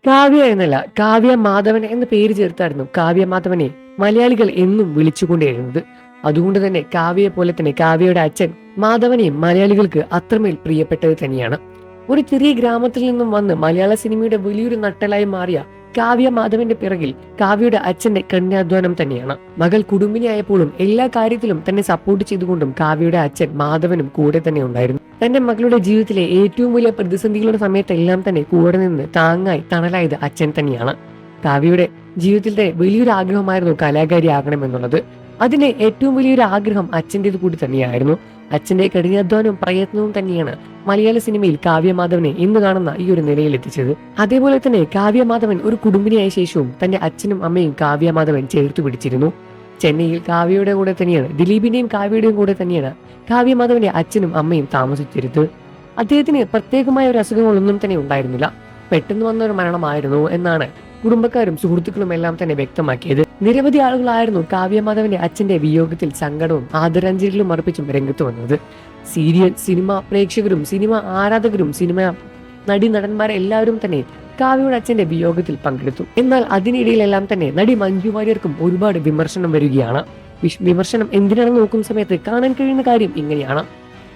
കാവ്യ എന്നല്ല, കാവ്യ മാധവൻ എന്ന പേര് ചേർത്തായിരുന്നു കാവ്യ മാധവനെ മലയാളികൾ എന്നും വിളിച്ചുകൊണ്ടേയിരുന്നത്. അതുകൊണ്ട് തന്നെ കാവ്യയെ പോലെ തന്നെ കാവ്യയുടെ അച്ഛൻ മാധവനെയും മലയാളികൾക്ക് അത്രമേൽ പ്രിയപ്പെട്ടത് തന്നെയാണ്. ഒരു ചെറിയ ഗ്രാമത്തിൽ നിന്നും വന്ന് മലയാള സിനിമയുടെ വലിയൊരു നട്ടലായി മാറിയ കാവ്യ മാധവന്റെ പിറകിൽ കാവ്യയുടെ അച്ഛന്റെ കഠിനാധ്വാനം തന്നെയാണ്. മകൾ കുടുംബിനിയായപ്പോഴും എല്ലാ കാര്യത്തിലും തന്നെ സപ്പോർട്ട് ചെയ്തുകൊണ്ടും കാവ്യയുടെ അച്ഛൻ മാധവനും കൂടെ തന്നെ ഉണ്ടായിരുന്നു. തന്റെ മകളുടെ ജീവിതത്തിലെ ഏറ്റവും വലിയ പ്രതിസന്ധികളുടെ സമയത്തെല്ലാം തന്നെ കൂടെ നിന്ന് താങ്ങായി തണലായത് അച്ഛൻ തന്നെയാണ്. കാവ്യയുടെ ജീവിതത്തിലെ വലിയൊരു ആഗ്രഹമായിരുന്നു കലാകാരി ആകണമെന്നുള്ളത്. അതിന്റെ ഏറ്റവും വലിയൊരു ആഗ്രഹം അച്ഛൻ്റെത് കൂടി തന്നെയായിരുന്നു. അച്ഛന്റെ കഠിനാധ്വാനവും പ്രയത്നവും തന്നെയാണ് മലയാള സിനിമയിൽ കാവ്യ മാധവനെ ഇന്ന് കാണുന്ന ഈ ഒരു നിലയിൽ എത്തിച്ചത്. അതേപോലെ തന്നെ കാവ്യ മാധവൻ ഒരു കുടുംബിനിയായ ശേഷവും തന്റെ അച്ഛനും അമ്മയും കാവ്യ മാധവൻ ചേർത്ത് പിടിച്ചിരുന്നു. ചെന്നൈയിൽ കാവ്യയുടെ കൂടെ തന്നെയാണ്, ദിലീപിന്റെയും കാവ്യയുടെയും കൂടെ തന്നെയാണ് കാവ്യ മാധവന്റെ അച്ഛനും അമ്മയും താമസിച്ചിരുന്നത്. അദ്ദേഹത്തിന് പ്രത്യേകമായ ഒരു അസുഖങ്ങളൊന്നും തന്നെ ഉണ്ടായിരുന്നില്ല. പെട്ടെന്ന് വന്ന ഒരു മരണമായിരുന്നു എന്നാണ് കുടുംബക്കാരും സുഹൃത്തുക്കളും എല്ലാം തന്നെ വ്യക്തമാക്കിയത്. നിരവധി ആളുകളായിരുന്നു കാവ്യ മാധവന്റെ അച്ഛന്റെ വിയോഗത്തിൽ സങ്കടവും ആദരാഞ്ജലികളും അർപ്പിച്ചും രംഗത്ത് വന്നത്. സീരിയൽ, സിനിമ പ്രേക്ഷകരും സിനിമ ആരാധകരും സിനിമ നടി നടന്മാരെല്ലാവരും തന്നെ കാവ്യയുടെ അച്ഛന്റെ വിയോഗത്തിൽ പങ്കെടുത്തു. എന്നാൽ അതിനിടയിലെല്ലാം തന്നെ നടി മഞ്ജു വാര്യർക്കും ഒരുപാട് വിമർശനം വരികയാണ്. വിമർശനം എന്തിനാണെന്ന് നോക്കുന്ന സമയത്ത് കാണാൻ കഴിയുന്ന കാര്യം ഇങ്ങനെയാണ്.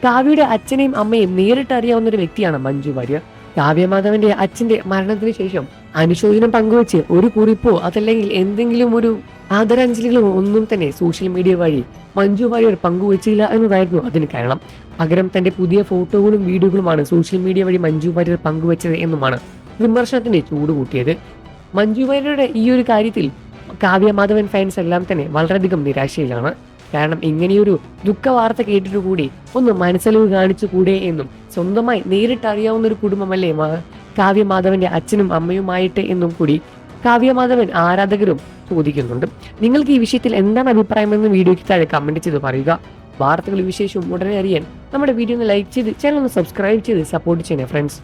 കാവ്യയുടെ അച്ഛനെയും അമ്മയും നേരിട്ട് അറിയാവുന്ന ഒരു വ്യക്തിയാണ് മഞ്ജു വാര്യർ. കാവ്യ മാധവന്റെ അച്ഛന്റെ മരണത്തിന് ശേഷം അനുശോചനം പങ്കുവെച്ച് ഒരു കുറിപ്പോ അതല്ലെങ്കിൽ എന്തെങ്കിലും ഒരു ആദരാഞ്ജലികളോ ഒന്നും തന്നെ സോഷ്യൽ മീഡിയ വഴി മഞ്ജു വാര്യർ പങ്കുവച്ചില്ല എന്നതായിരുന്നു അതിന് കാരണം. പകരം തന്റെ പുതിയ ഫോട്ടോകളും വീഡിയോകളുമാണ് സോഷ്യൽ മീഡിയ വഴി മഞ്ജു വാര്യർ പങ്കുവച്ചത് എന്നുമാണ് വിമർശനത്തിന്റെ ചൂട് കൂട്ടിയത്. മഞ്ജു വാര്യരുടെ ഈ ഒരു കാര്യത്തിൽ കാവ്യ മാധവൻ ഫാൻസ് എല്ലാം തന്നെ വളരെയധികം നിരാശയിലാണ്. കാരണം ഇങ്ങനെയൊരു ദുഃഖ വാർത്ത കേട്ടിട്ട് കൂടി ഒന്ന് മനസ്സലിവ് കാണിച്ചു കൂടെ എന്നും സ്വന്തമായി നേരിട്ട് അറിയാവുന്ന ഒരു കുടുംബമല്ലേ കാവ്യ മാധവന്റെ അച്ഛനും അമ്മയുമായിട്ട് എന്നും കൂടി കാവ്യ മാധവൻ ആരാധകരും ചോദിക്കുന്നുണ്ട്. നിങ്ങൾക്ക് ഈ വിഷയത്തിൽ എന്താണ് അഭിപ്രായമെന്ന് വീഡിയോയ്ക്ക് താഴെ കമന്റ് ചെയ്ത് പറയുക. വാർത്തകളും വിശേഷവും ഉടനെ അറിയാൻ നമ്മുടെ വീഡിയോ ഒന്ന് ലൈക്ക് ചെയ്ത് ചാനൽ ഒന്ന് സബ്സ്ക്രൈബ് ചെയ്ത് സപ്പോർട്ട് ചെയ്യണേ ഫ്രണ്ട്സ്.